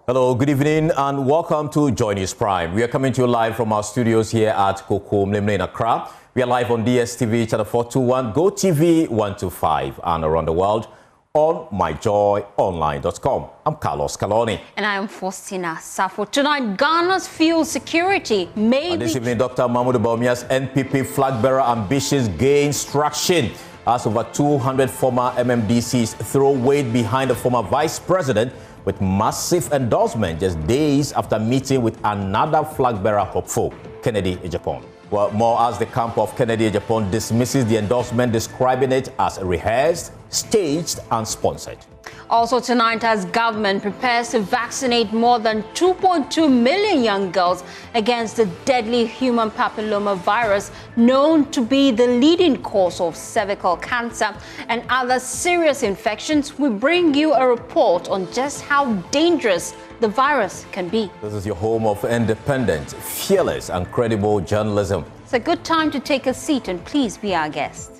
Hello, good evening and welcome to Joy News Prime. We are coming to you live from our studios here at Koko Mlemle in Accra. We are live on DSTV channel 421, GoTV 125 and around the world on myjoyonline.com. I'm Carlos Caloni. And I am Faustina Safo. Tonight, Ghana's fuel security may and this evening, Dr. Mahmoud Bawumia's NPP flag bearer ambitions gain traction as over 200 former MMDCs throw weight behind the former vice president with massive endorsement just days after meeting with another flag bearer hopeful, Kennedy Ejapon. Well, more as the camp of Kennedy Ejapon dismisses the endorsement, describing it as rehearsed, staged and sponsored. Also tonight, as government prepares to vaccinate more than 2.2 million young girls against the deadly human papilloma virus, known to be the leading cause of cervical cancer and other serious infections, we bring you a report on just how dangerous the virus can be. This is your home of independent, fearless and credible journalism. It's a good time to take a seat and please be our guest.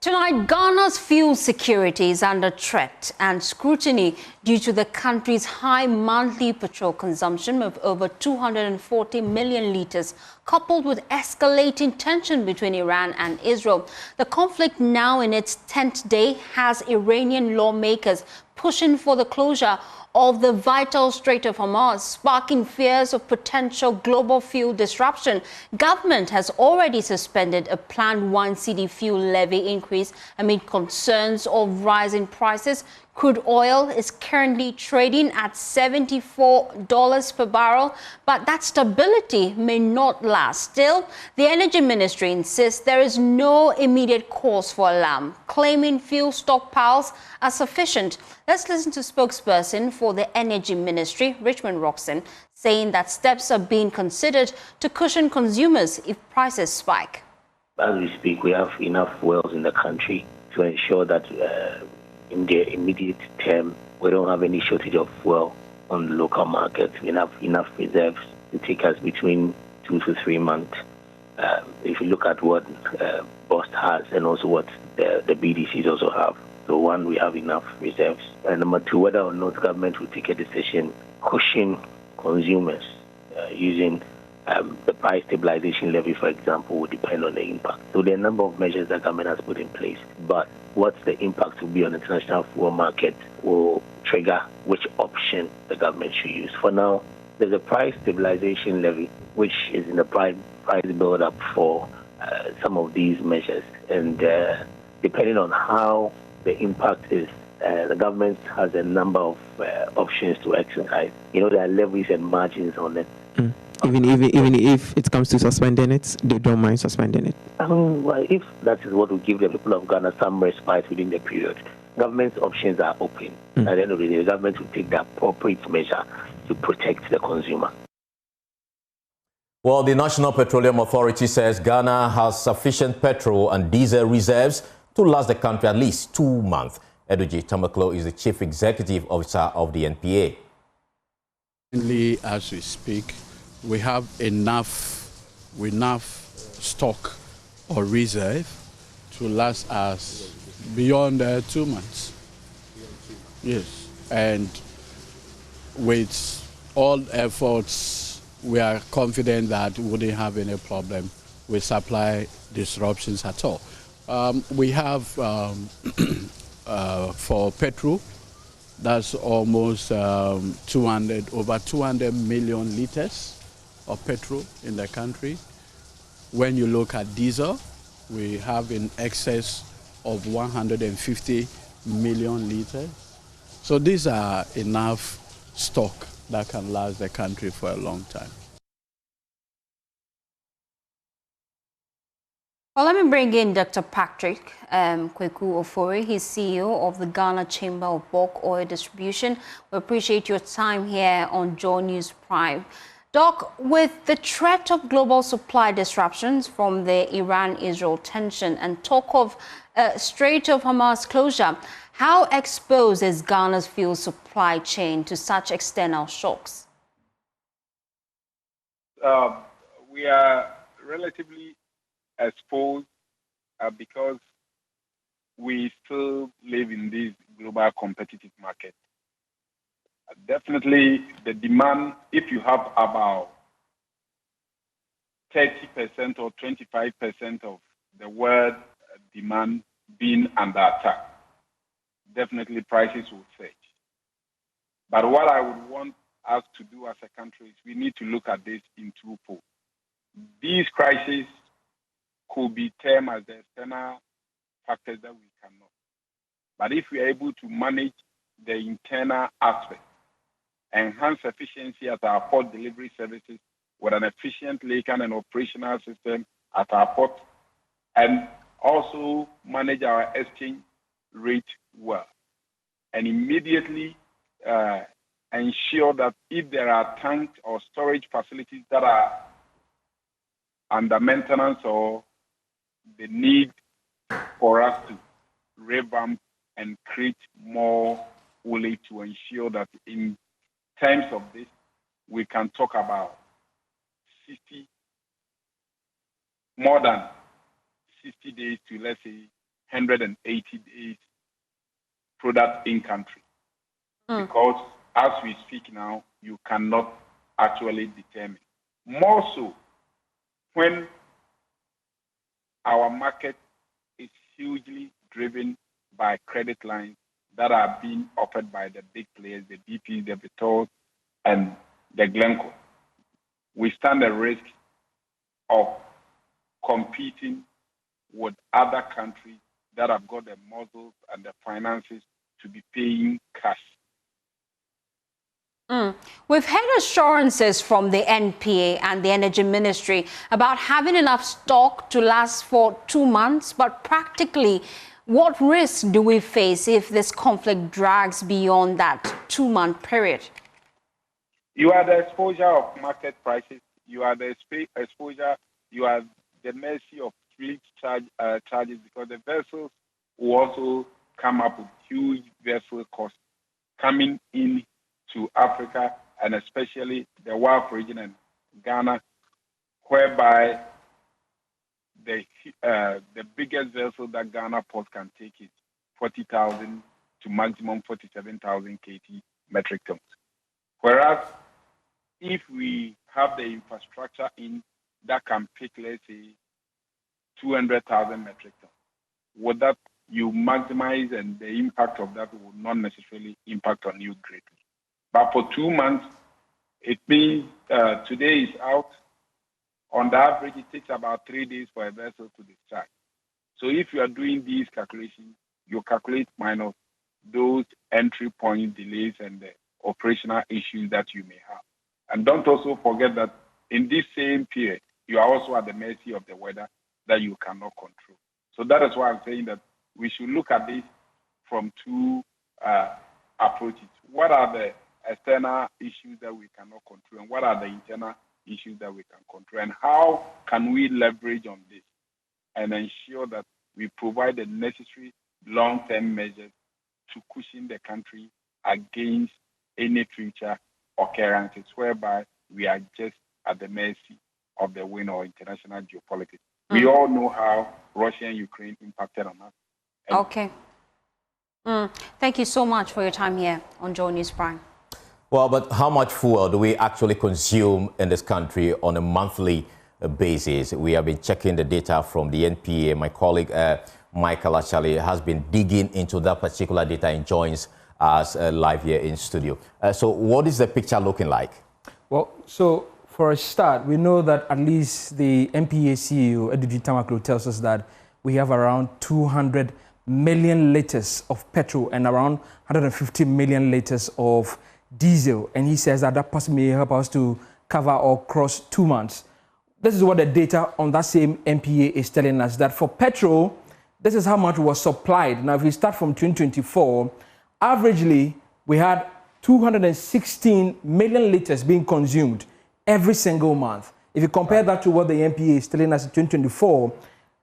Tonight, Ghana's fuel security is under threat and scrutiny due to the country's high monthly petrol consumption of over 240 million litres, coupled with escalating tension between Iran and Israel. The conflict, now in its 10th day, has Iranian lawmakers pushing for the closure of the vital Strait of Hormuz, sparking fears of potential global fuel disruption. Government has already suspended a planned 1 cedi fuel levy increase amid concerns of rising prices. Crude oil is currently trading at $74 per barrel, but that stability may not last. Still, the Energy Ministry insists there is no immediate cause for alarm, claiming fuel stockpiles are sufficient. Let's listen to spokesperson for the Energy Ministry, Richmond Roxon, saying that steps are being considered to cushion consumers if prices spike. As we speak, we have enough wells in the country to ensure that in the immediate term, we don't have any shortage of fuel on the local market. We have enough reserves to take us between 2 to 3 months. If you look at what BOST has and also what the BDCs also have. So one, we have enough reserves. And number two, whether or not government will take a decision, cushion consumers using the price stabilization levy, for example, will depend on the impact. So there are a number of measures that government has put in place, but what the impact will be on the international fuel market will trigger which option the government should use. For now, there's a price stabilization levy, which is in the price build-up for some of these measures. And depending on how the impact is, the government has a number of options to exercise. You know, there are levies and margins on it. Even if it comes to suspending it, they don't mind suspending it. Well, if that is what will give the people of Ghana some respite within the period, government's options are open. At the end of the day, the government will take the appropriate measure to protect the consumer. Well, the National Petroleum Authority says Ghana has sufficient petrol and diesel reserves to last the country at least 2 months. Eduji Tamaklo is the Chief Executive Officer of the NPA. As we speak, we have enough stock or reserve to last us beyond 2 months. Yes, and with all efforts, we are confident that we wouldn't have any problem with supply disruptions at all. We have for petrol, that's almost over 200 million liters of petrol in the country. When you look at diesel, we have in excess of 150 million liters. So these are enough stock that can last the country for a long time. Well, let me bring in Dr. Patrick Kweku Ofori. He's CEO of the Ghana Chamber of Bulk Oil Distribution. We appreciate your time here on Joy News Prime. Doc, with the threat of global supply disruptions from the Iran-Israel tension and talk of Strait of Hormuz closure, how exposed is Ghana's fuel supply chain to such external shocks? We are relatively exposed because we still live in this global competitive market. Definitely the demand, if you have about 30% or 25% of the world demand being under attack, definitely prices will surge. But what I would want us to do as a country is we need to look at this in twofold. These crises could be termed as the external factors that we cannot. But if we are able to manage the internal aspect, enhance efficiency at our port delivery services with an efficient legal and operational system at our port, and also manage our exchange rate well, and immediately ensure that if there are tanks or storage facilities that are under maintenance or the need for us to revamp and create more woolly to ensure that in terms of this, we can talk about more than 60 days to, let's say, 180 days product in country. Because as we speak now, you cannot actually determine. More so when our market is hugely driven by credit lines that are being offered by the big players, the BP, the Vitol, and the Glencore. We stand a risk of competing with other countries that have got the muscles and the finances to be paying cash. We've had assurances from the NPA and the Energy Ministry about having enough stock to last for 2 months, but practically, what risk do we face if this conflict drags beyond that 2-month period? You are the exposure of market prices. You are the exposure. You are the mercy of fleet charges, because the vessels will also come up with huge vessel costs coming in to Africa, and especially the Wharf region and Ghana, whereby the biggest vessel that Ghana port can take is 40,000 to maximum 47,000 KT metric tons. Whereas if we have the infrastructure in that can pick, let's say, 200,000 metric tons, with that you maximize, and the impact of that will not necessarily impact on you greatly. But for 2 months, it means today is out. On the average, it takes about 3 days for a vessel to discharge. So if you are doing these calculations, you calculate minus those entry point delays and the operational issues that you may have. And don't also forget that in this same period, you are also at the mercy of the weather that you cannot control. So that is why I'm saying that we should look at this from two approaches. What are the external issues that we cannot control, and what are the internal issues that we can control, and how can we leverage on this and ensure that we provide the necessary long-term measures to cushion the country against any future occurrences whereby we are just at the mercy of the wind or international geopolitics. We all know how Russia and Ukraine impacted on us. Okay. Thank you so much for your time here on Joy News Prime. Well, but how much fuel do we actually consume in this country on a monthly basis? We have been checking the data from the NPA. My colleague Michael Achali has been digging into that particular data and joins us live here in studio. So what is the picture looking like? Well, so for a start, we know that at least the NPA CEO, Tema, tells us that we have around 200 million liters of petrol and around 150 million liters of diesel, and he says that that possibly may help us to cover or cross 2 months. This is what the data on that same NPA is telling us, that for petrol, this is how much was supplied. Now, if we start from 2024, averagely, we had 216 million liters being consumed every single month. If you compare that to what the NPA is telling us in 2024,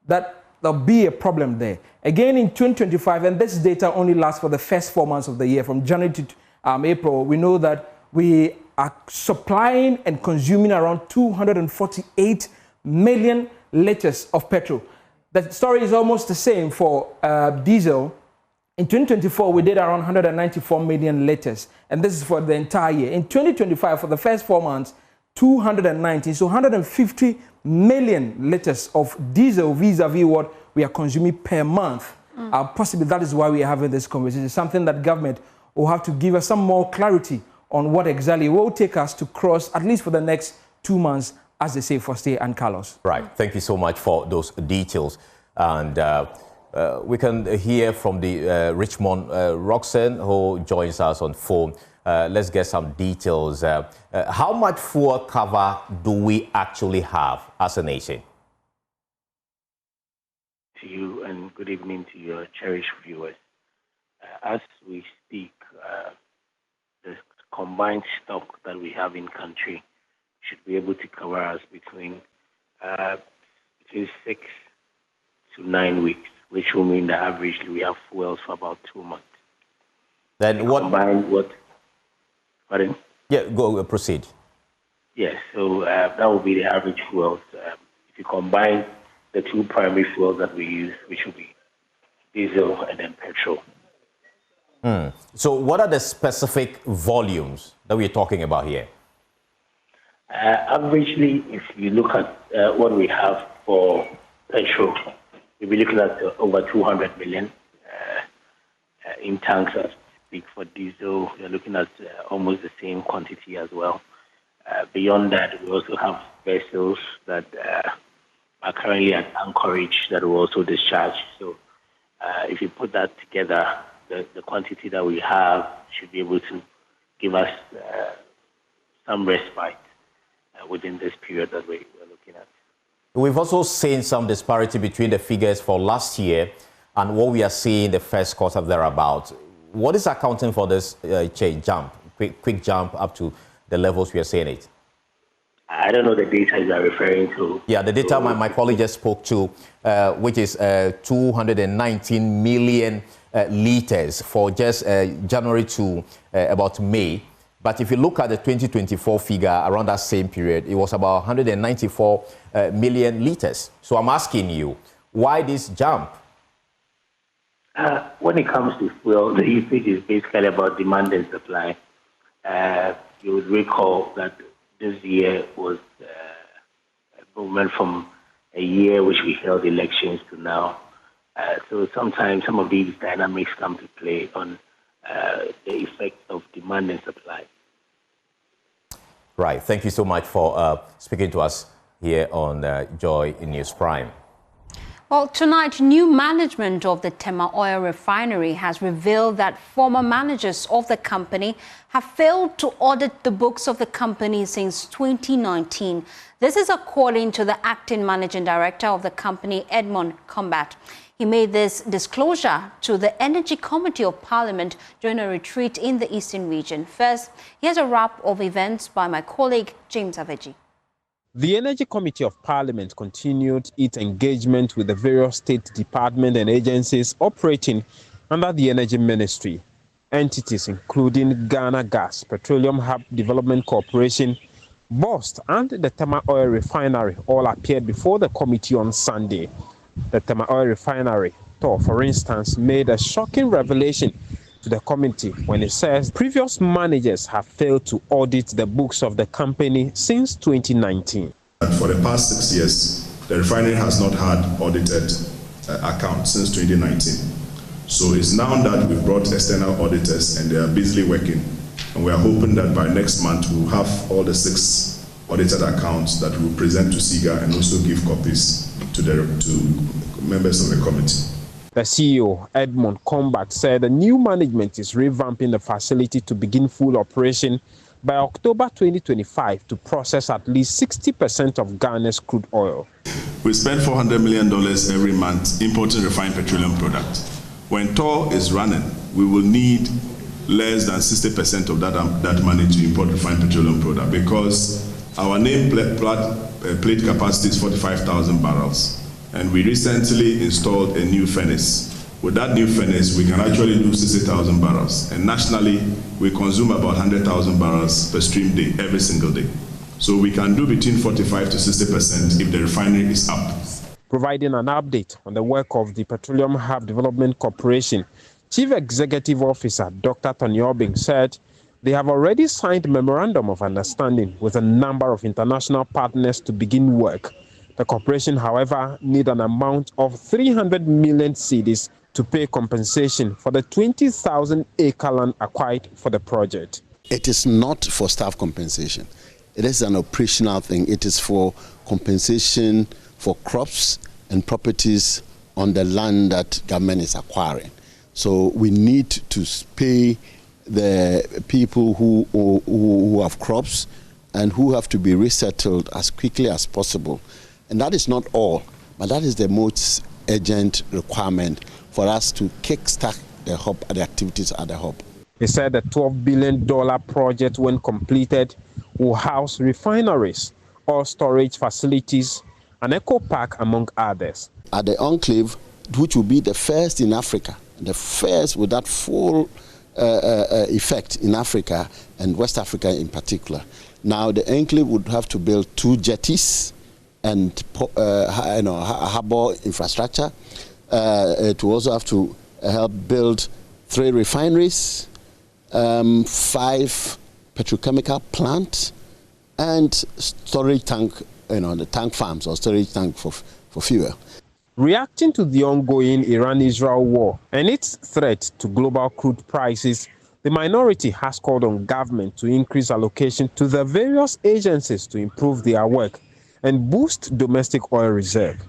there'll be a problem there. Again, in 2025, and this data only lasts for the first 4 months of the year, from January to April, we know that we are supplying and consuming around 248 million liters of petrol. The story is almost the same for diesel. In 2024, we did around 194 million liters, and this is for the entire year. In 2025, for the first 4 months, 290, so 150 million liters of diesel vis-a-vis what we are consuming per month. Possibly that is why we are having this conversation, something that government will have to give us some more clarity on what exactly will take us to cross, at least for the next 2 months, as they say, for Stay and Carlos. Right. Thank you so much for those details. And we can hear from the Richmond Roxanne, who joins us on phone. Let's get some details. How much fuel cover do we actually have as a nation? To you, and good evening to your cherished viewers. As we speak, the combined stock that we have in country should be able to cover us between 6 to 9 weeks, which will mean that averagely we have fuels for about 2 months. Then what? Combined what? Pardon? Yeah, go proceed. Yes, so that will be the average fuels. If you combine the two primary fuels that we use, which will be diesel and then petrol. So what are the specific volumes that we're talking about here? Averagely, if you look at what we have for petrol, we'll be looking at over 200 million in tanks. As we speak, for diesel, we're looking at almost the same quantity as well. Beyond that, we also have vessels that are currently at anchorage that will also discharge. So if you put that together, the quantity that we have should be able to give us some respite within this period that we're looking at. We've also seen some disparity between the figures for last year and what we are seeing the first quarter thereabout. What is accounting for this quick jump up to the levels we are seeing it? I don't know the data you are referring to. Yeah, the data my colleague just spoke to, which is 219 million liters for just January to about May. But if you look at the 2024 figure around that same period, it was about 194 million liters. So I'm asking you, why this jump? When it comes to fuel, the usage is basically about demand and supply. You would recall that this year was a movement from a year which we held elections to now. So sometimes some of these dynamics come to play on the effect of demand and supply. Right. Thank you so much for speaking to us here on Joy in News Prime. Well, tonight, new management of the Tema Oil Refinery has revealed that former managers of the company have failed to audit the books of the company since 2019. This is according to the acting managing director of the company, Edmond Combat. He made this disclosure to the Energy Committee of Parliament during a retreat in the Eastern region. First, here's a wrap of events by my colleague, James Aveji. The Energy Committee of Parliament continued its engagement with the various state departments and agencies operating under the Energy Ministry. Entities including Ghana Gas, Petroleum Hub Development Corporation, BOST, and the Tema Oil Refinery all appeared before the committee on Sunday. The Tema Oil Refinery, for instance, made a shocking revelation to the committee when it says previous managers have failed to audit the books of the company since 2019. For the past 6 years, the refinery has not had audited accounts since 2019. So it's now that we've brought external auditors and they are busily working. And we are hoping that by next month we'll have all the 6 audited accounts that we'll present to SIGA and also give copies to members of the committee. The CEO, Edmond Combat, said the new management is revamping the facility to begin full operation by October 2025 to process at least 60% of Ghana's crude oil. We spend $400 million every month importing refined petroleum products. When TOR is running, we will need less than 60% of that money to import refined petroleum product because our nameplate capacity is 45,000 barrels. And we recently installed a new furnace. With that new furnace, we can actually do 60,000 barrels. And nationally, we consume about 100,000 barrels per stream day, every single day. So we can do between 45 to 60% if the refinery is up. Providing an update on the work of the Petroleum Hub Development Corporation, Chief Executive Officer Dr. Tony Obing said they have already signed a memorandum of understanding with a number of international partners to begin work. The corporation, however, need an amount of 300 million cedis to pay compensation for the 20,000-acre land acquired for the project. It is not for staff compensation. It is an operational thing. It is for compensation for crops and properties on the land that government is acquiring. So we need to pay the people who have crops and who have to be resettled as quickly as possible. And that is not all, but that is the most urgent requirement for us to kickstart the hub, the activities at the hub. He said the $12 billion project, when completed, will house refineries, oil storage facilities, an eco park, among others. At the enclave, which will be the first in Africa, the first with that full effect in Africa and West Africa in particular. Now the enclave would have to build 2 jetties and harbor infrastructure. It will also have to help build 3 refineries, 5 petrochemical plants, and storage tank, the tank farms or storage tank for fuel. Reacting to the ongoing Iran-Israel war and its threat to global crude prices, the minority has called on government to increase allocation to the various agencies to improve their work and boost domestic oil reserve.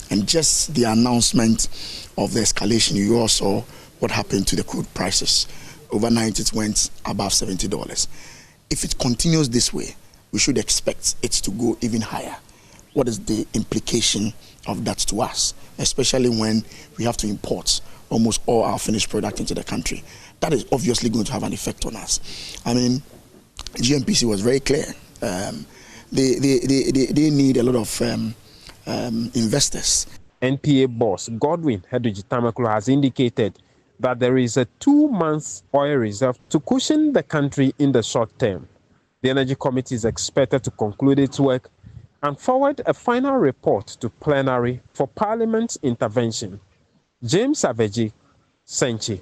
And just the announcement of the escalation, you all saw what happened to the crude prices. Overnight, it went above $70. If it continues this way, we should expect it to go even higher. What is the implication of that to us, especially when we have to import almost all our finished product into the country? That is obviously going to have an effect on us. I mean, GNPC was very clear. They need a lot of investors. NPA boss Godwin Hedwig-Tamaklo has indicated that there is a 2-month oil reserve to cushion the country in the short term. The Energy Committee is expected to conclude its work and forward a final report to plenary for Parliament's intervention. James Aveji, Senchi,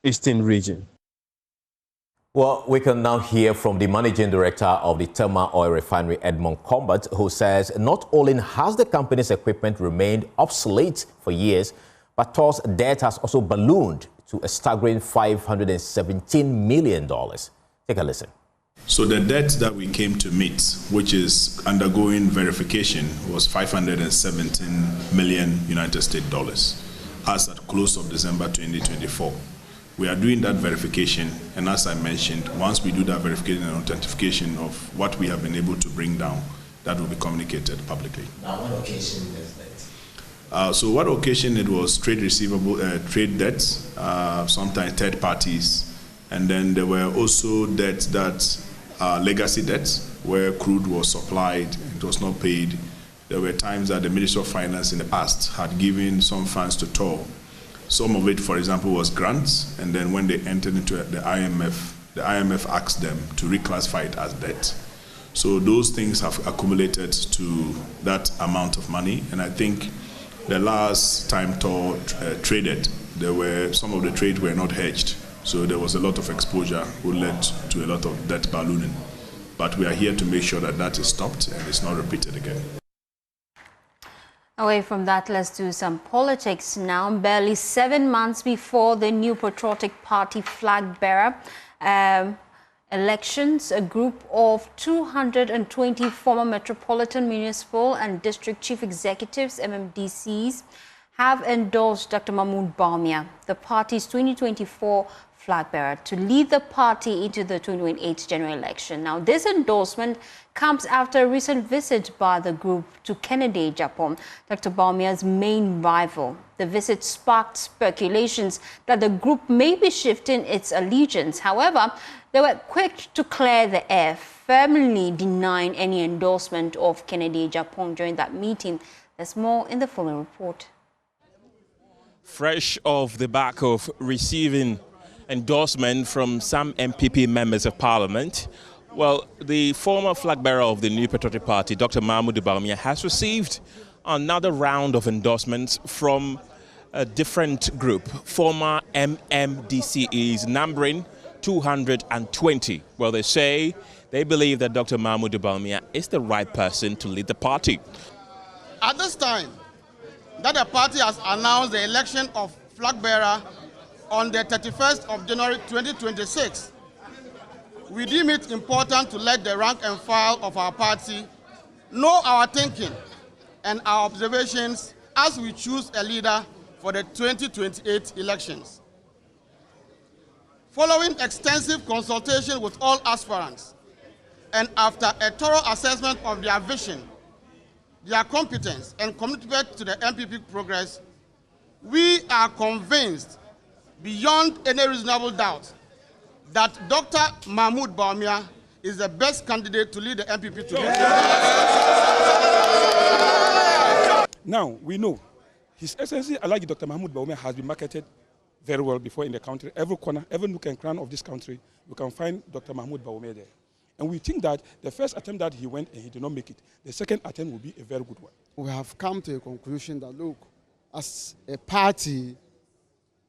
Eastern Region. Well, we can now hear from the managing director of the Tema Oil Refinery, Edmond Combat, who says not only has the company's equipment remained obsolete for years, but TOR's debt has also ballooned to a staggering $517 million. Take a listen. So the debt that we came to meet, which is undergoing verification, was $517 million United States dollars as at close of December 2024. We are doing that verification, and as I mentioned, once we do that verification and authentication of what we have been able to bring down, that will be communicated publicly. Now, what occasion is that? So what occasion it was trade receivable, trade debts, sometimes third parties, and then there were also debts that legacy debts where crude was supplied, it was not paid. There were times that the Ministry of Finance in the past had given some funds to TOR. Some of it, for example, was grants, and then when they entered into the IMF asked them to reclassify it as debt. So those things have accumulated to that amount of money, and I think the last time TOR traded, some of the trades were not hedged. So there was a lot of exposure which led to a lot of debt ballooning. But we are here to make sure that that is stopped and it's not repeated again. Away from that, let's do some politics now. Barely 7 months before the new Patriotic Party flag bearer elections, a group of 220 former metropolitan, municipal and district chief executives, MMDCs, have endorsed Dr. Mahmoud Bawumia, the party's 2024 flag bearer, to lead the party into the 2028 general election. Now, this endorsement comes after a recent visit by the group to Kennedy, Japan, Dr. Bawumia's main rival. The visit sparked speculations that the group may be shifting its allegiance. However, they were quick to clear the air, firmly denying any endorsement of Kennedy, Japan during that meeting. There's more in the following report. Fresh off the back of receiving endorsement from some MPP members of Parliament, Well, the former flag bearer of the New Patriotic Party, Dr. Mahmoud Bawumia, has received another round of endorsements from a different group, former MMDCEs, numbering 220. Well, they say they believe that Dr. Mahmoud Bawumia is the right person to lead the party. At this time that the party has announced the election of flag bearer on the 31st of January 2026, we deem it important to let the rank and file of our party know our thinking and our observations as we choose a leader for the 2028 elections. Following extensive consultation with all aspirants and after a thorough assessment of their vision, their competence and commitment to the MPP progress, we are convinced beyond any reasonable doubt that Dr. Mahmoud Bawumia is the best candidate to lead the MPP today. Now, we know His Excellency Alhaji Dr. Mahmoud Bawumia has been marketed very well before in the country. Every corner, every nook and cranny of this country, you can find Dr. Mahmoud Bawumia there. And we think that the first attempt that he went and he did not make it, the second attempt will be a very good one. We have come to a conclusion that, look, as a party,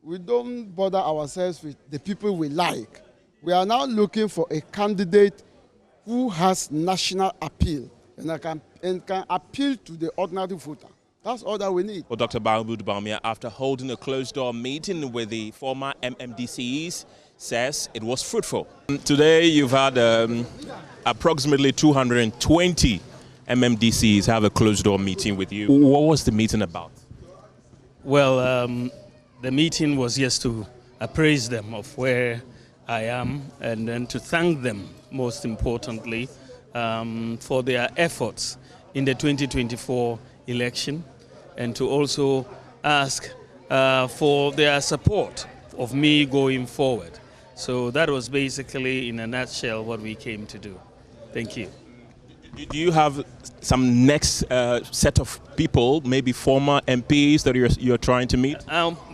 we don't bother ourselves with the people we like. We are now looking for a candidate who has national appeal and can appeal to the ordinary voter. That's all that we need. Well, Dr. Mahmoud Bawumia, after holding a closed-door meeting with the former MMDCEs, says it was fruitful. Today, you've had approximately 220 MMDCEs have a closed-door meeting with you. What was the meeting about? Well, the meeting was just to appraise them of where I am and then to thank them, most importantly, for their efforts in the 2024 election and to also ask for their support of me going forward. So that was basically, in a nutshell, what we came to do. Thank you. Do you have some next set of people, maybe former MPs that you're trying to meet?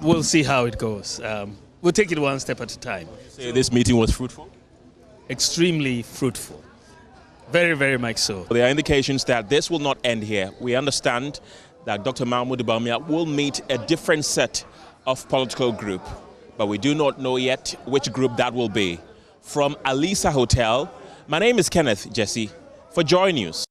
We'll see how it goes. We'll take it one step at a time. So this meeting was fruitful? Extremely fruitful. Very, very much so. There are indications that this will not end here. We understand that Dr. Mahmoud Bawumia will meet a different set of political group, but we do not know yet which group that will be. From Alisa Hotel, my name is Kenneth Jesse for Joy News.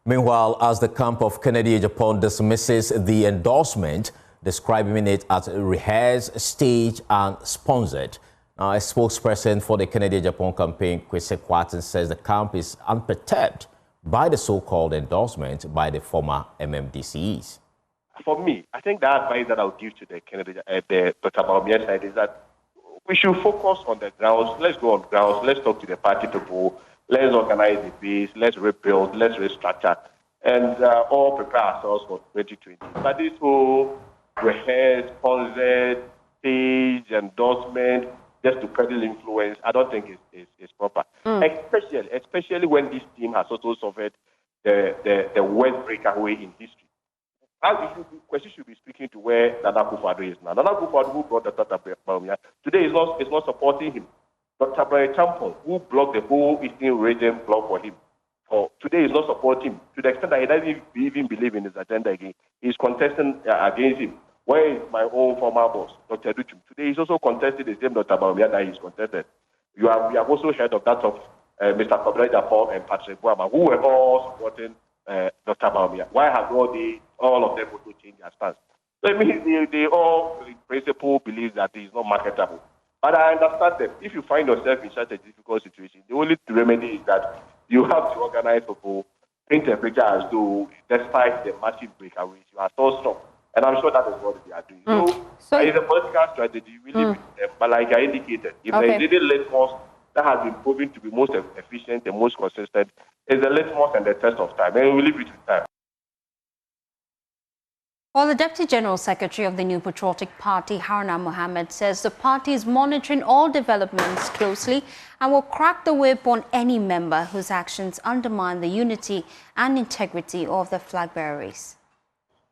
Meanwhile, as the camp of Kennedy Japan dismisses the endorsement, describing it as rehearsed, staged and sponsored. Now, a spokesperson for the Kennedy Japan campaign, Kwesi Kwarteng, says the camp is unperturbed by the so-called endorsement by the former MMDCEs. For me, I think the advice that I would give to the Kennedy, the Dr. Bawumia side is that we should focus on the grounds. Let's go on grounds. Let's talk to the party people. Let's organize the base. Let's rebuild. Let's restructure, and all prepare ourselves for 2020. But this whole rehearsed, sponsored, stage, endorsement, just to peddle influence, I don't think is proper. Especially when this team has also suffered the worst breakaway in history. Now, Kwesi should be speaking to where Nana Akufo-Addo is now. Nana Akufo-Addo, who brought Dr. Bawumia, today is not supporting him. Dr. Brian Champon, who blocked the whole Eastern region block for him, today is not supporting him to the extent that he doesn't even believe in his agenda again. He's contesting against him. Where is my own former boss, Dr. Duchum? Today he's also contested the same Dr. Bawumia that he's contested. We have also heard of that of Mr. Kobere Japan and Patrick Buama, who were all supporting Dr. Bawumia. Why have all of them also changed their stance? So I mean, they all, in principle, believe that he is not marketable. But I understand them. If you find yourself in such a difficult situation, the only remedy is that you have to organize people, paint a picture as though, despite the massive breakaways, you are so strong. And I'm sure that is what they are doing. So it's a political strategy, really, with them. But like I indicated, if there is any litmus that has been proven to be most efficient and most consistent, it's the litmus and the test of time. And we'll leave it with time. Well, the Deputy General Secretary of the New Patriotic Party, Haruna Mohammed, says the party is monitoring all developments closely and will crack the whip on any member whose actions undermine the unity and integrity of the flag bearer race.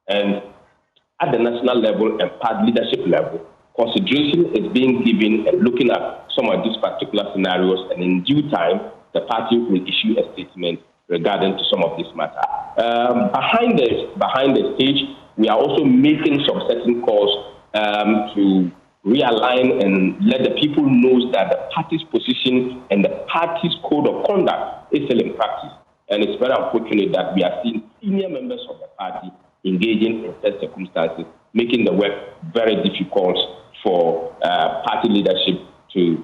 And at the national level and party leadership level, consideration is being given and looking at some of these particular scenarios, and in due time, the party will issue a statement regarding to some of this matter. Behind the stage, we are also making some certain calls to realign and let the people know that the party's position and the party's code of conduct is still in practice. And it's very unfortunate that we are seeing senior members of the party engaging in such circumstances, making the work very difficult for party leadership to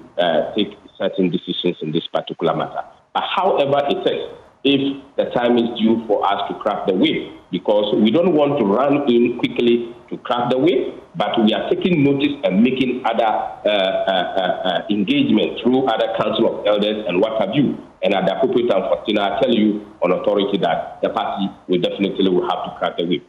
take certain decisions in this particular matter. But however it is, if the time is due for us to crack the whip, because we don't want to run in quickly to crack the whip, but we are taking notice and making other engagement through other council of elders and what have you. And at the appropriate time, Faustina, I tell you on authority that the party will definitely have to crack the whip.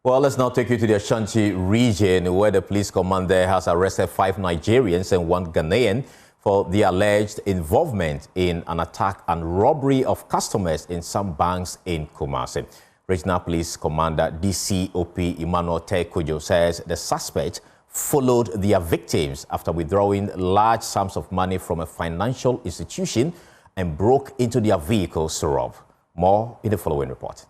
Well, let's now take you to the Ashanti region, where the police command there has arrested 5 Nigerians and 1 Ghanaian for the alleged involvement in an attack and robbery of customers in some banks in Kumasi. Regional Police Commander DCOP Emmanuel Tekujo says the suspects followed their victims after withdrawing large sums of money from a financial institution and broke into their vehicles to rob. More in the following report.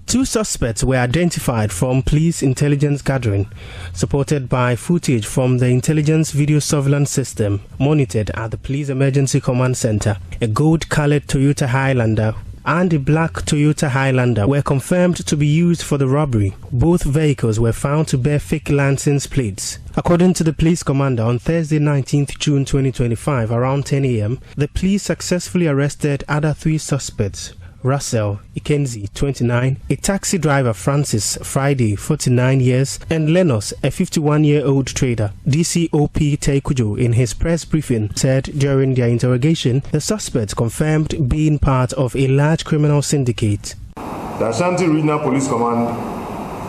2 suspects were identified from police intelligence gathering, supported by footage from the intelligence video surveillance system monitored at the Police Emergency Command Center. A gold-colored Toyota Highlander and a black Toyota Highlander were confirmed to be used for the robbery. Both vehicles were found to bear fake license plates. According to the police commander, on Thursday 19th June 2025 around 10 a.m., the police successfully arrested other 3 suspects. Russell Ikenzi, 29, a taxi driver Francis Friday, 49 years, and Lenos, a 51-year-old trader. DCOP Tekujo, in his press briefing, said during their interrogation, the suspects confirmed being part of a large criminal syndicate. The Ashanti Regional Police Command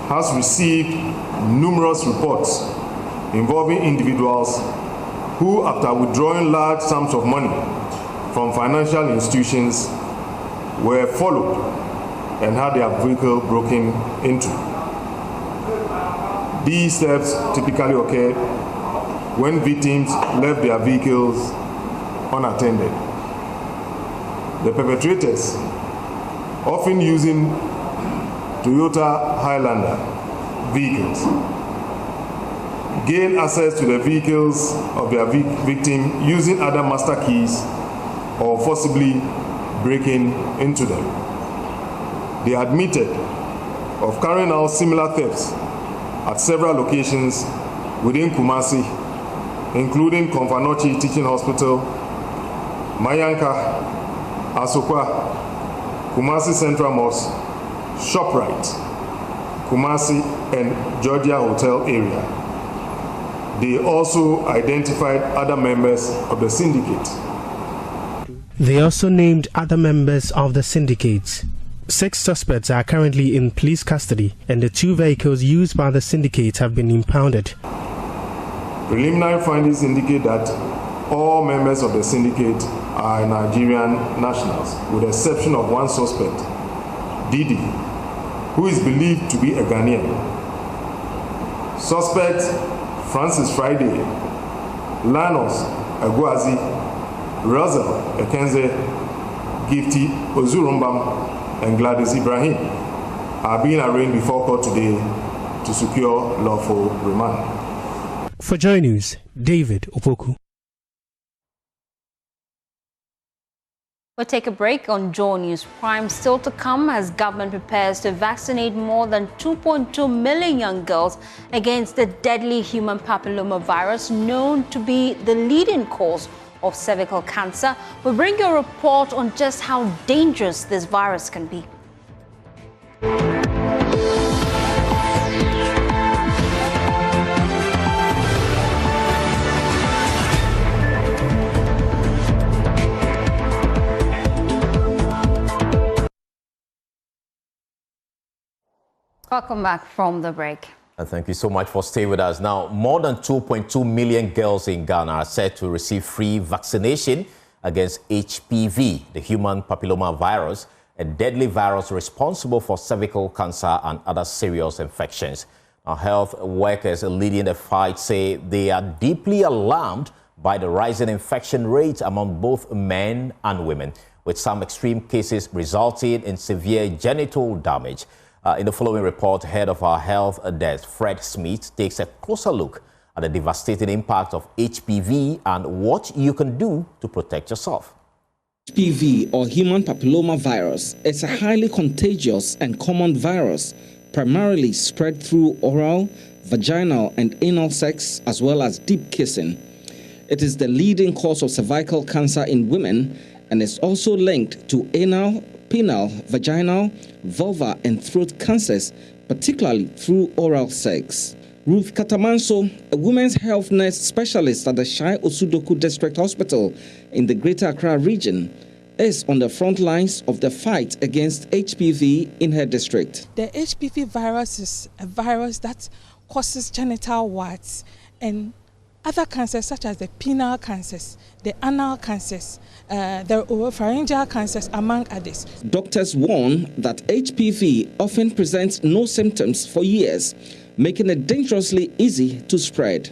has received numerous reports involving individuals who, after withdrawing large sums of money from financial institutions, were followed and had their vehicle broken into. These steps typically occur when victims left their vehicles unattended. The perpetrators, often using Toyota Highlander vehicles, gain access to the vehicles of their victim using other master keys or forcibly breaking into them. They admitted of carrying out similar thefts at several locations within Kumasi, including Komfanochi Teaching Hospital, Mayanka, Asokwa, Kumasi Central Mosque, ShopRite, Kumasi and Georgia Hotel area. They also identified other members of the syndicate. They also named other members of the syndicate. 6 suspects are currently in police custody, and the 2 vehicles used by the syndicate have been impounded. Preliminary findings indicate that all members of the syndicate are Nigerian nationals, with the exception of 1 suspect, Didi, who is believed to be a Ghanaian. Suspects Francis Friday, Lanos Agwazi, Russell Ikenzi, Gifty Ozurumbam, and Gladys Ibrahim are being arraigned before court today to secure lawful remand. For Joy News, David Opoku. We'll take a break on Joy News Prime. Still to come as government prepares to vaccinate more than 2.2 million young girls against the deadly human papillomavirus known to be the leading cause of cervical cancer. We'll bring you a report on just how dangerous this virus can be. Welcome back from the break. Thank you so much for staying with us. Now, more than 2.2 million girls in Ghana are set to receive free vaccination against HPV, the human papillomavirus, a deadly virus responsible for cervical cancer and other serious infections. Now, health workers leading the fight say they are deeply alarmed by the rising infection rates among both men and women, with some extreme cases resulting in severe genital damage. In the following report, head of our health desk, Fred Smith, takes a closer look at the devastating impact of HPV and what you can do to protect yourself. HPV, or human papilloma virus, is a highly contagious and common virus, primarily spread through oral, vaginal, and anal sex, as well as deep kissing. It is the leading cause of cervical cancer in women and is also linked to anal, penile, vaginal, vulva, and throat cancers, particularly through oral sex. Ruth Katamanso, a women's health nurse specialist at the Shai Osudoku District Hospital in the Greater Accra region, is on the front lines of the fight against HPV in her district. The HPV virus is a virus that causes genital warts and other cancers such as the penile cancers, the anal cancers, the oropharyngeal cancers, among others. Doctors warn that HPV often presents no symptoms for years, making it dangerously easy to spread.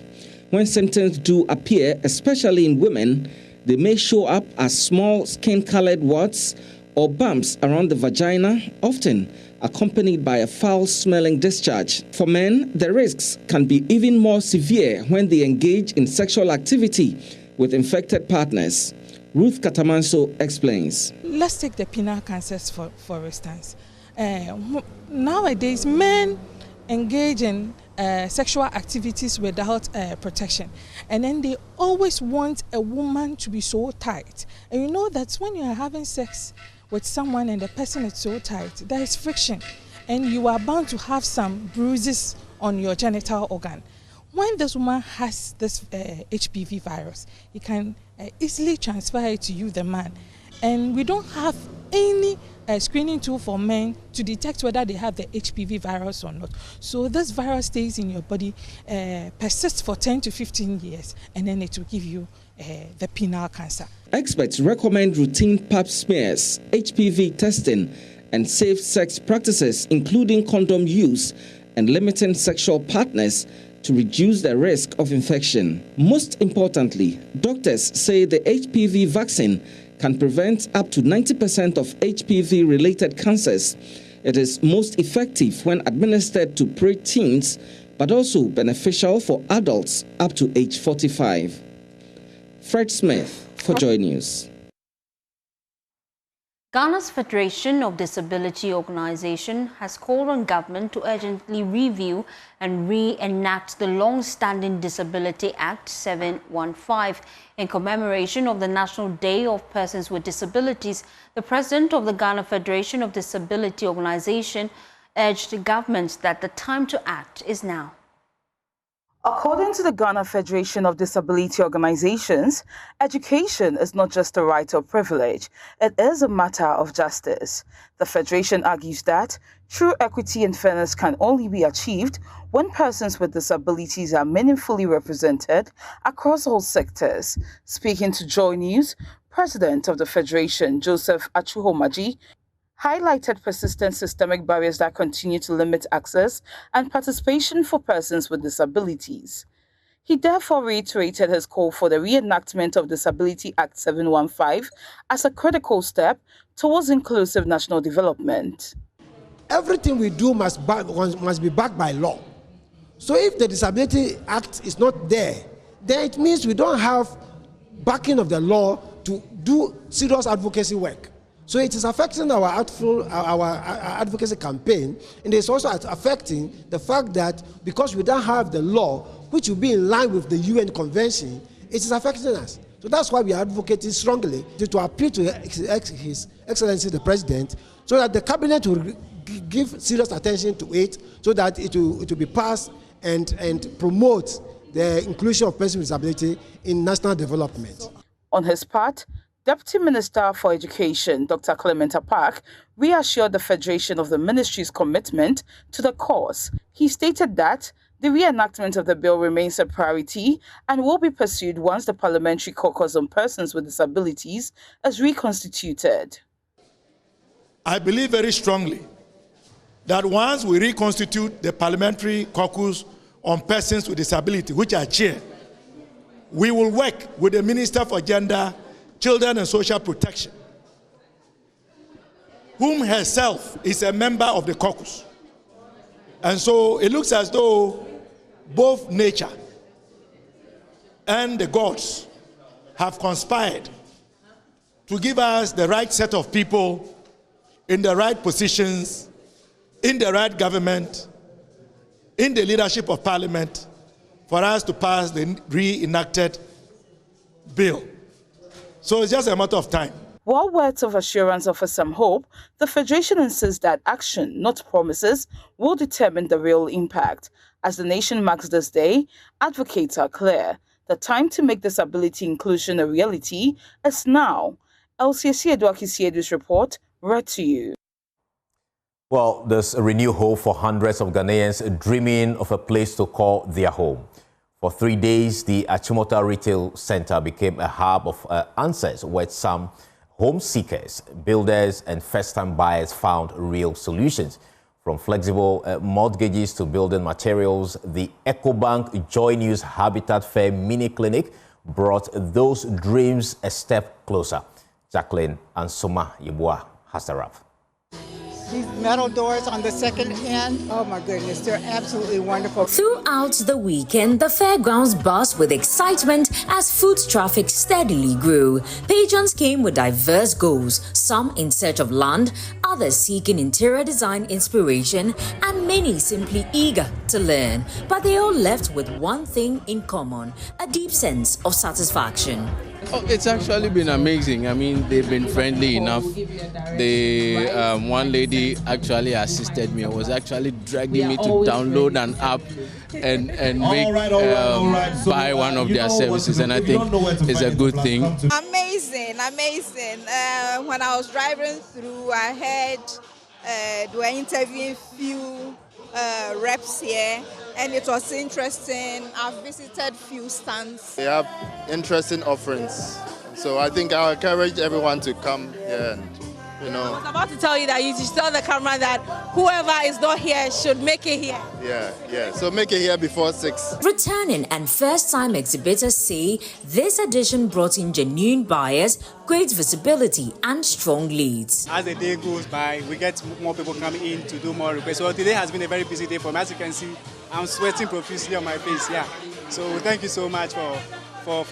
When symptoms do appear, especially in women, they may show up as small skin-colored warts or bumps around the vagina, often accompanied by a foul-smelling discharge. For men, the risks can be even more severe when they engage in sexual activity with infected partners. Ruth Katamanso explains. Let's take the penile cancers for instance. Nowadays, men engage in sexual activities without protection, and then they always want a woman to be so tight. And you know that when you are having sex with someone and the person is so tight, there is friction, and you are bound to have some bruises on your genital organ. When this woman has this HPV virus, it can easily transfer it to you, the man. And we don't have any screening tool for men to detect whether they have the HPV virus or not. So this virus stays in your body, persists for 10 to 15 years, and then it will give you the penile cancer. Experts recommend routine pap smears, HPV testing, and safe sex practices, including condom use and limiting sexual partners, to reduce the risk of infection. Most importantly, doctors say the HPV vaccine can prevent up to 90% of HPV-related cancers. It is most effective when administered to pre-teens, but also beneficial for adults up to age 45. Fred Smith for Joy News. Ghana's Federation of Disability Organization has called on government to urgently review and re-enact the long-standing Disability Act 715. In commemoration of the National Day of Persons with Disabilities, the president of the Ghana Federation of Disability Organization urged the government that the time to act is now. According to the Ghana Federation of Disability Organizations, education is not just a right or privilege, it is a matter of justice. The Federation argues that true equity and fairness can only be achieved when persons with disabilities are meaningfully represented across all sectors. Speaking to Joy News, President of the Federation, Joseph Achuhomaji, highlighted persistent systemic barriers that continue to limit access and participation for persons with disabilities. He therefore reiterated his call for the reenactment of Disability Act 715 as a critical step towards inclusive national development. Everything we do must be backed by law. So if the Disability Act is not there, then it means we don't have backing of the law to do serious advocacy work. So it is affecting our advocacy campaign, and it's also affecting the fact that because we don't have the law, which will be in line with the UN Convention, it is affecting us. So that's why we are advocating strongly to appeal to His Excellency the President, so that the Cabinet will give serious attention to it, so that it will be passed and promote the inclusion of persons with disability in national development. On his part, Deputy Minister for Education, Dr. Clement Apak, reassured the Federation of the Ministry's commitment to the cause. He stated that the reenactment of the bill remains a priority and will be pursued once the Parliamentary Caucus on Persons with Disabilities is reconstituted. I believe very strongly that once we reconstitute the Parliamentary Caucus on Persons with Disability, which I chair, we will work with the Minister for Gender, Children and Social Protection, whom herself is a member of the caucus. And so it looks as though both nature and the gods have conspired to give us the right set of people in the right positions, in the right government, in the leadership of Parliament, for us to pass the re-enacted bill. So it's just a matter of time. While words of assurance offer some hope, the Federation insists that action, not promises, will determine the real impact. As the nation marks this day, advocates are clear. The time to make disability inclusion a reality is now. LCC Advocacy's report, read to you. Well, there's a renewed hope for hundreds of Ghanaians dreaming of a place to call their home. For 3 days, the Achimota Retail Center became a hub of answers where some home seekers, builders and first-time buyers found real solutions. From flexible mortgages to building materials, the EcoBank Joy News Habitat Fair Mini Clinic brought those dreams a step closer. Jacqueline Ansoma Yeboah has the wrap. These metal doors on the second end, oh my goodness, they're absolutely wonderful. Throughout the weekend, the fairgrounds buzzed with excitement as foot traffic steadily grew. Patrons came with diverse goals, some in search of land, others seeking interior design inspiration, and many simply eager to learn. But they all left with one thing in common, a deep sense of satisfaction. Oh, it's actually been amazing. I mean, they've been friendly enough. One lady actually assisted me. I was actually dragging me to download an app and buy one of their services, and I think it's a good thing. Amazing. When I was driving through, I heard they were interviewing few reps here, and it was interesting. I've visited few stands. They have interesting offerings, so I think I encourage everyone to come here and, you know. I was about to tell you that you should tell the camera that whoever is not here should make it here. Yeah, so make it here before 6. Returning and first-time exhibitors say this edition brought in genuine buyers, great visibility and strong leads. As the day goes by, we get more people coming in to do more requests. So today has been a very busy day for me. As you can see, I'm sweating profusely on my face. Yeah. So thank you so much for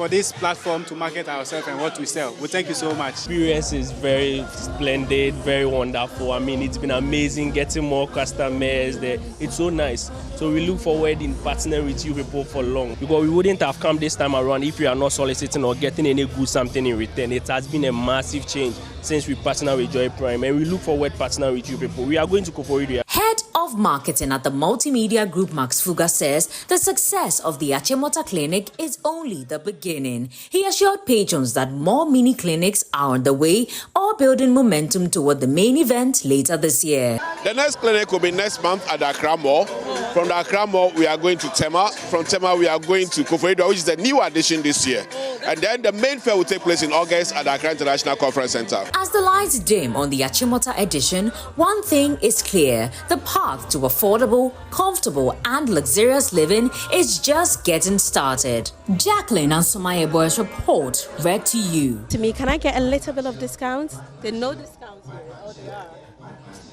this platform to market ourselves and what we sell. Well, thank you so much. Experience is very splendid, very wonderful. I mean, it's been amazing getting more customers there. It's so nice. So we look forward in partnering with you people for long, because we wouldn't have come this time around if we are not soliciting or getting any good something in return. It has been a massive change since we partner with Joy Prime, and we look forward to partnering with you people. We are going to Koforidua. Head of marketing at the multimedia group, Max Fuga, says the success of the Achimota Clinic is only the beginning. He assured patrons that more mini clinics are on the way, all building momentum toward the main event later this year. The next clinic will be next month at the Accra Mall. From the Accra Mall, we are going to Tema. From Tema, we are going to Koforidua, which is the new addition this year. And then the main fair will take place in August at the Accra International Conference Center. As the lights dim on the Achimota edition, one thing is clear. The path to affordable, comfortable and luxurious living is just getting started. Jacqueline Ansoma Yeboah's report, read to you. To me, can I get a little bit of discounts? There are no discounts here. Oh, they are.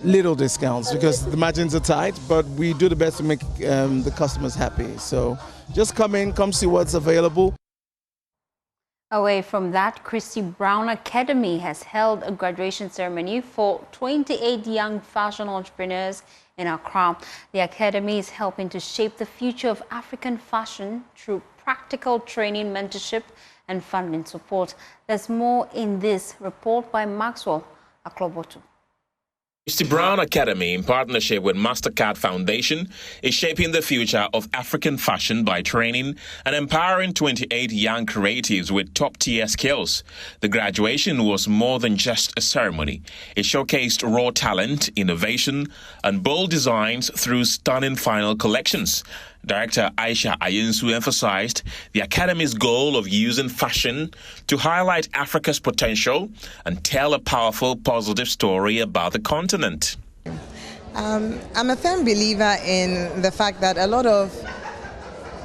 Little discounts because the margins are tight, but we do the best to make the customers happy. So just come in, come see what's available. Away from that, Christy Brown Academy has held a graduation ceremony for 28 young fashion entrepreneurs in Accra. The academy is helping to shape the future of African fashion through practical training, mentorship and funding support. There's more in this report by Maxwell Aklobotu. Christy Brown Academy, in partnership with MasterCard Foundation, is shaping the future of African fashion by training and empowering 28 young creatives with top-tier skills. The graduation was more than just a ceremony. It showcased raw talent, innovation, and bold designs through stunning final collections. Director Aisha Ayinsu emphasized the Academy's goal of using fashion to highlight Africa's potential and tell a powerful, positive story about the continent. I'm a firm believer in the fact that a lot of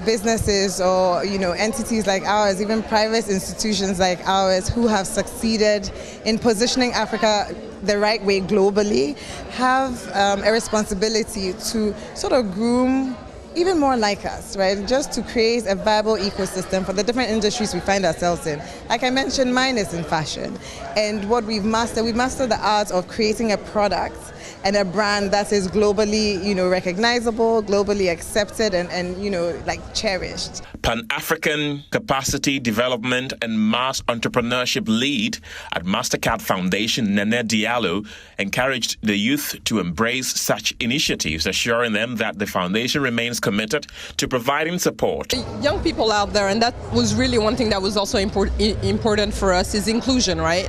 businesses or entities like ours, even private institutions like ours who have succeeded in positioning Africa the right way globally have a responsibility to sort of groom even more like us, right? Just to create a viable ecosystem for the different industries we find ourselves in. Like I mentioned, mine is in fashion. And what we've mastered the art of creating a product and a brand that is globally, recognizable, globally accepted, and like cherished. Pan-African Capacity Development and Mass Entrepreneurship Lead at Mastercard Foundation, Nene Diallo, encouraged the youth to embrace such initiatives, assuring them that the foundation remains committed to providing support. Young people out there, and that was really one thing that was also important for us, is inclusion, right?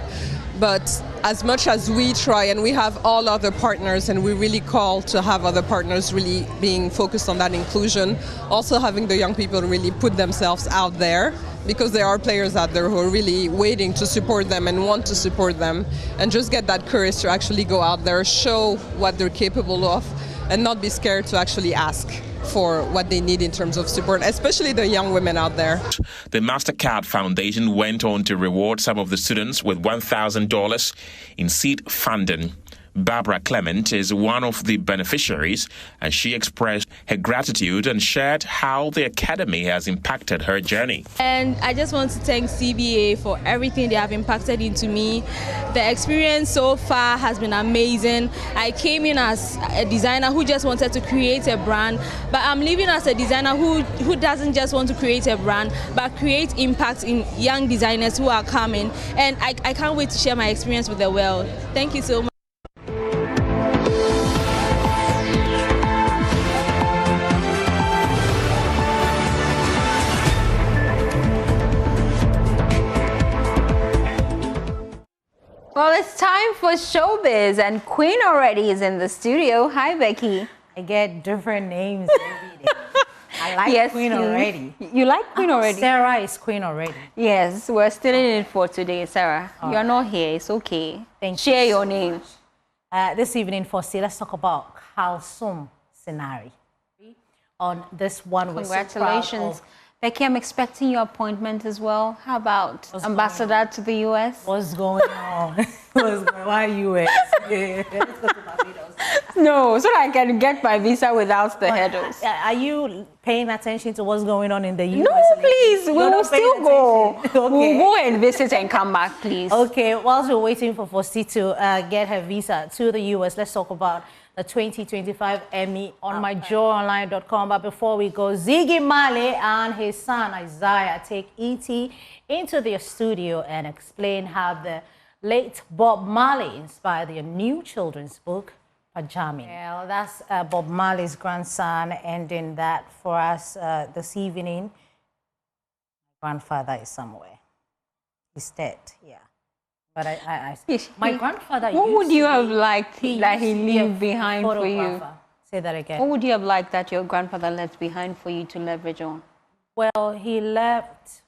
But as much as we try, and we have all other partners, and we really call to have other partners really being focused on that inclusion, also having the young people really put themselves out there, because there are players out there who are really waiting to support them and want to support them, and just get that courage to actually go out there, show what they're capable of, and not be scared to actually ask for what they need in terms of support, especially the young women out there. The Mastercard Foundation went on to reward some of the students with $1,000 in seed funding. Barbara Clement is one of the beneficiaries, and she expressed her gratitude and shared how the academy has impacted her journey. And I just want to thank CBA for everything they have impacted into me. The experience so far has been amazing. I came in as a designer who just wanted to create a brand, but I'm leaving as a designer who doesn't just want to create a brand, but create impact in young designers who are coming. And I can't wait to share my experience with the world. Thank you so much. Well, it's time for Showbiz, and Queen already is in the studio. Hi, Becky. I get different names every day. I like Queen already. You like Queen already? Sarah is Queen already. Yes, we're still in it for today, Sarah. You're not here. It's okay. Share your name. This evening, Fosti, let's talk about Kalsum scenario. On this one, Congratulations. Becky, I'm expecting your appointment as well. How about ambassador to the U.S.? What's going on? Why U.S.? Yeah. Let's go to Barbados. No, so that I can get my visa without the hurdles. Are you paying attention to what's going on in the U.S.? No, please. We will still go. Okay. We'll go and visit and come back, please. Okay. Whilst we're waiting for Fosti to get her visa to the U.S., let's talk about the 2025 Emmy on myjoyonline.com. But before we go, Ziggy Marley and his son Isaiah take E.T. into their studio and explain how the late Bob Marley inspired their new children's book, Pajamin. Well, that's Bob Marley's grandson ending that for us this evening. My grandfather is somewhere. He's dead, yeah. But my grandfather. What would you have liked that he left behind for you? Say that again. What would you have liked that your grandfather left behind for you to leverage on? Well, he left.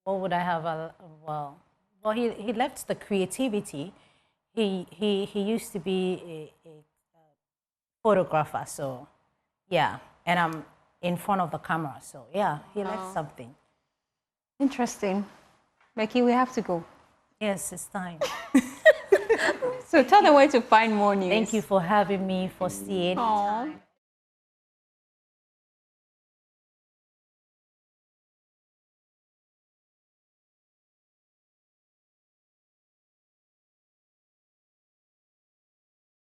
What would I have? Well, he left the creativity. He used to be a photographer, so yeah. And I'm in front of the camera, so yeah. He left something. Interesting. Becky, we have to go. Yes, it's time. So tell them where to find more news. Thank you for having me, for seeing.